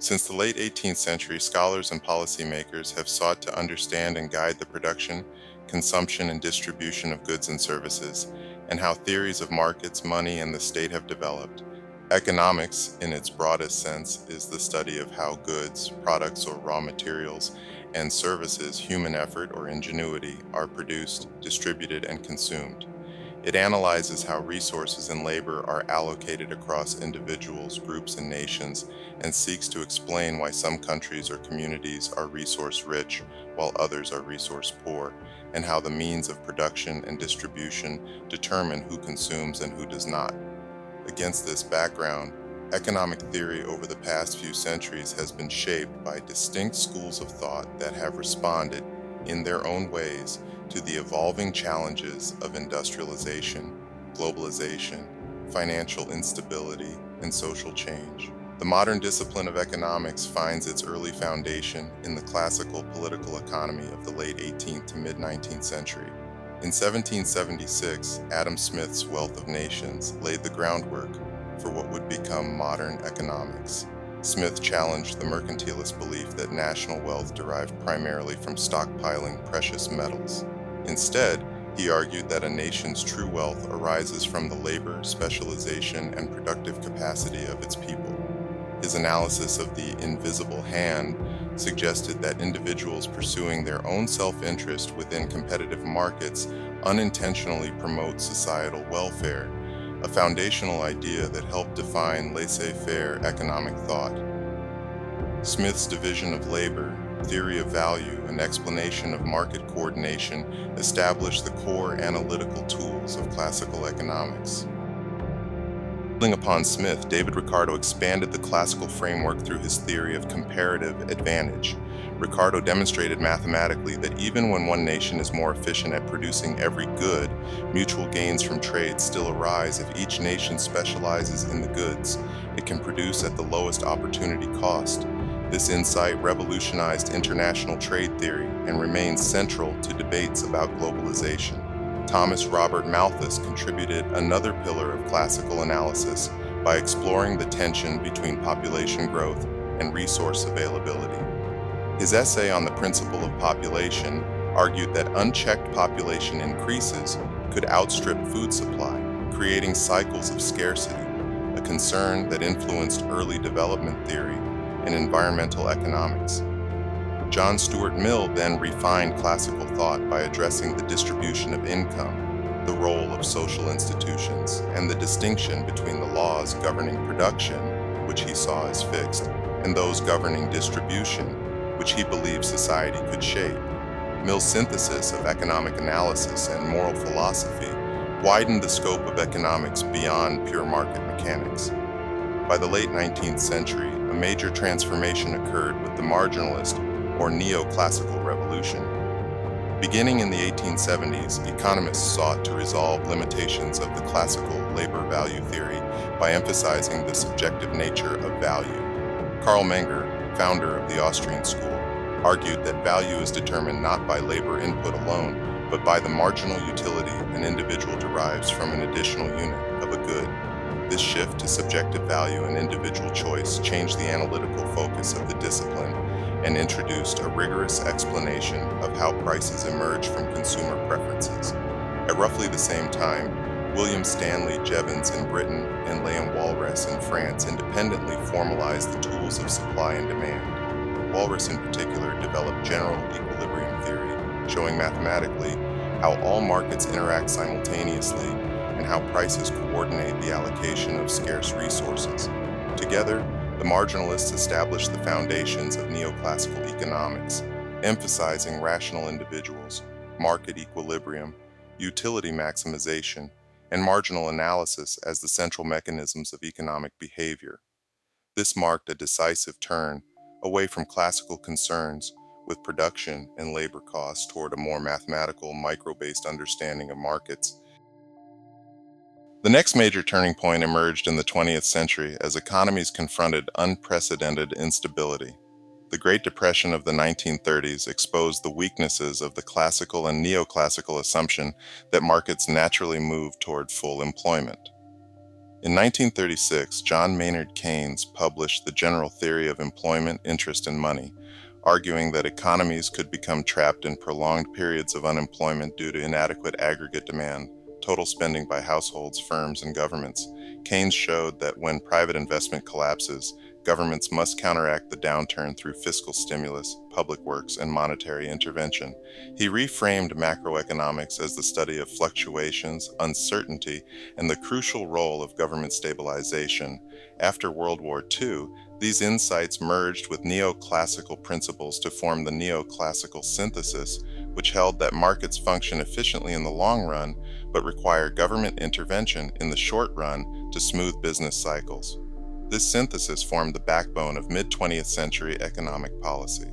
Since the late 18th century, scholars and policymakers have sought to understand and guide the production, consumption, and distribution of goods and services, and how theories of markets, money, and the state have developed. Economics, in its broadest sense, is the study of how goods, products or raw materials, and services, human effort or ingenuity, are produced, distributed, and consumed. It analyzes how resources and labor are allocated across individuals, groups, and nations, and seeks to explain why some countries or communities are resource rich while others are resource poor, and how the means of production and distribution determine who consumes and who does not. Against this background, economic theory over the past few centuries has been shaped by distinct schools of thought that have responded, in their own ways, to the evolving challenges of industrialization, globalization, financial instability, and social change. The modern discipline of economics finds its early foundation in the classical political economy of the late 18th to mid-19th century. In 1776, Adam Smith's Wealth of Nations laid the groundwork for what would become modern economics. Smith challenged the mercantilist belief that national wealth derived primarily from stockpiling precious metals. Instead, he argued that a nation's true wealth arises from the labor, specialization, and productive capacity of its people. His analysis of the invisible hand suggested that individuals pursuing their own self-interest within competitive markets unintentionally promote societal welfare, a foundational idea that helped define laissez-faire economic thought. Smith's division of labor, theory of value, and explanation of market coordination established the core analytical tools of classical economics. Building upon Smith, David Ricardo expanded the classical framework through his theory of comparative advantage. Ricardo demonstrated mathematically that even when one nation is more efficient at producing every good, mutual gains from trade still arise if each nation specializes in the goods it can produce at the lowest opportunity cost. This insight revolutionized international trade theory and remains central to debates about globalization. Thomas Robert Malthus contributed another pillar of classical analysis by exploring the tension between population growth and resource availability. His essay on the principle of population argued that unchecked population increases could outstrip food supply, creating cycles of scarcity, a concern that influenced early development theory and environmental economics. John Stuart Mill then refined classical thought by addressing the distribution of income, the role of social institutions, and the distinction between the laws governing production, which he saw as fixed, and those governing distribution, which he believed society could shape. Mill's synthesis of economic analysis and moral philosophy widened the scope of economics beyond pure market mechanics. By the late 19th century, a major transformation occurred with the marginalist or neoclassical revolution. Beginning in the 1870s, economists sought to resolve limitations of the classical labor value theory by emphasizing the subjective nature of value. Karl Menger, founder of the Austrian school, argued that value is determined not by labor input alone, but by the marginal utility an individual derives from an additional unit of a good. This shift to subjective value and individual choice changed the analytical focus of the discipline and introduced a rigorous explanation of how prices emerge from consumer preferences. At roughly the same time, William Stanley Jevons in Britain and Léon Walras in France independently formalized the tools of supply and demand. Walras in particular developed general equilibrium theory, showing mathematically how all markets interact simultaneously and how prices coordinate the allocation of scarce resources. Together, the marginalists established the foundations of neoclassical economics, emphasizing rational individuals, market equilibrium, utility maximization, and marginal analysis as the central mechanisms of economic behavior. This marked a decisive turn away from classical concerns with production and labor costs toward a more mathematical, micro-based understanding of markets. The next major turning point emerged in the 20th century as economies confronted unprecedented instability. The Great Depression of the 1930s exposed the weaknesses of the classical and neoclassical assumption that markets naturally move toward full employment. In 1936, John Maynard Keynes published The General Theory of Employment, Interest, and Money, arguing that economies could become trapped in prolonged periods of unemployment due to inadequate aggregate demand, total spending by households, firms, and governments. Keynes showed that when private investment collapses, governments must counteract the downturn through fiscal stimulus, public works, and monetary intervention. He reframed macroeconomics as the study of fluctuations, uncertainty, and the crucial role of government stabilization. After World War II, these insights merged with neoclassical principles to form the neoclassical synthesis, which held that markets function efficiently in the long run, but require government intervention in the short run to smooth business cycles. This synthesis formed the backbone of mid-20th century economic policy.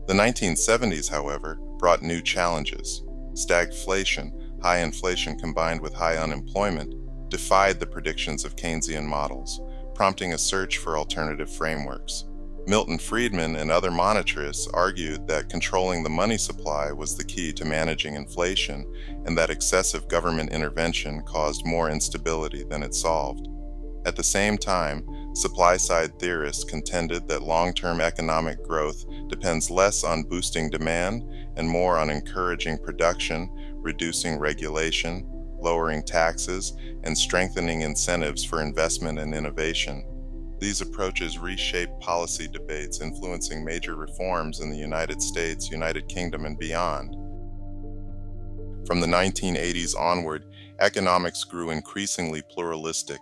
The 1970s, however, brought new challenges. Stagflation, high inflation combined with high unemployment, defied the predictions of Keynesian models, prompting a search for alternative frameworks. Milton Friedman and other monetarists argued that controlling the money supply was the key to managing inflation, and that excessive government intervention caused more instability than it solved. At the same time, supply-side theorists contended that long-term economic growth depends less on boosting demand and more on encouraging production, reducing regulation, lowering taxes, and strengthening incentives for investment and innovation. These approaches reshaped policy debates, influencing major reforms in the United States, United Kingdom, and beyond. From the 1980s onward, economics grew increasingly pluralistic.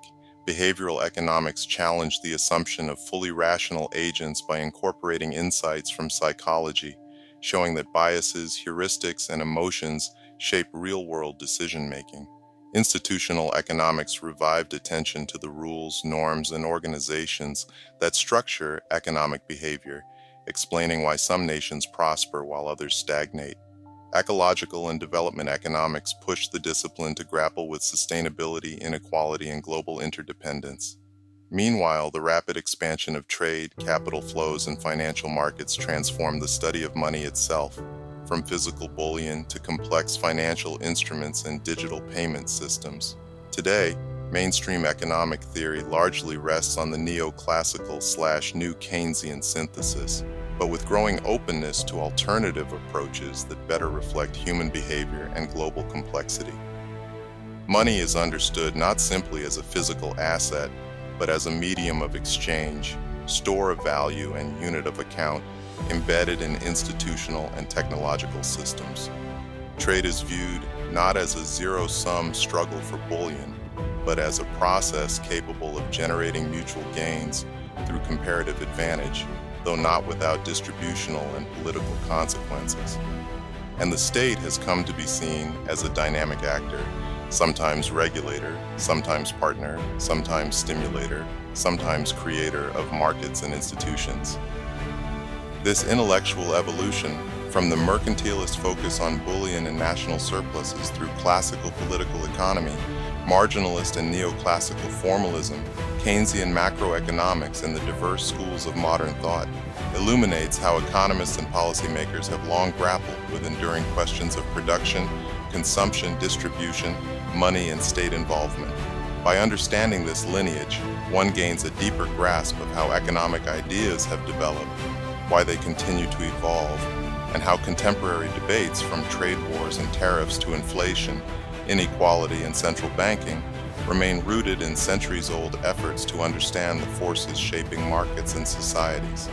Behavioral economics challenged the assumption of fully rational agents by incorporating insights from psychology, showing that biases, heuristics, and emotions shape real-world decision-making. Institutional economics revived attention to the rules, norms, and organizations that structure economic behavior, explaining why some nations prosper while others stagnate. Ecological and development economics pushed the discipline to grapple with sustainability, inequality, and global interdependence. Meanwhile, the rapid expansion of trade, capital flows, and financial markets transformed the study of money itself, from physical bullion to complex financial instruments and digital payment systems. Today, mainstream economic theory largely rests on the neoclassical/new Keynesian synthesis, but with growing openness to alternative approaches that better reflect human behavior and global complexity. Money is understood not simply as a physical asset, but as a medium of exchange, store of value, and unit of account embedded in institutional and technological systems. Trade is viewed not as a zero-sum struggle for bullion, but as a process capable of generating mutual gains through comparative advantage, though not without distributional and political consequences. And the state has come to be seen as a dynamic actor, sometimes regulator, sometimes partner, sometimes stimulator, sometimes creator of markets and institutions. This intellectual evolution, from the mercantilist focus on bullion and national surpluses through classical political economy, marginalist and neoclassical formalism, Keynesian macroeconomics, and the diverse schools of modern thought, illuminates how economists and policymakers have long grappled with enduring questions of production, consumption, distribution, money, and state involvement. By understanding this lineage, one gains a deeper grasp of how economic ideas have developed, why they continue to evolve, and how contemporary debates, from trade wars and tariffs to inflation, inequality, and central banking, remain rooted in centuries-old efforts to understand the forces shaping markets and societies.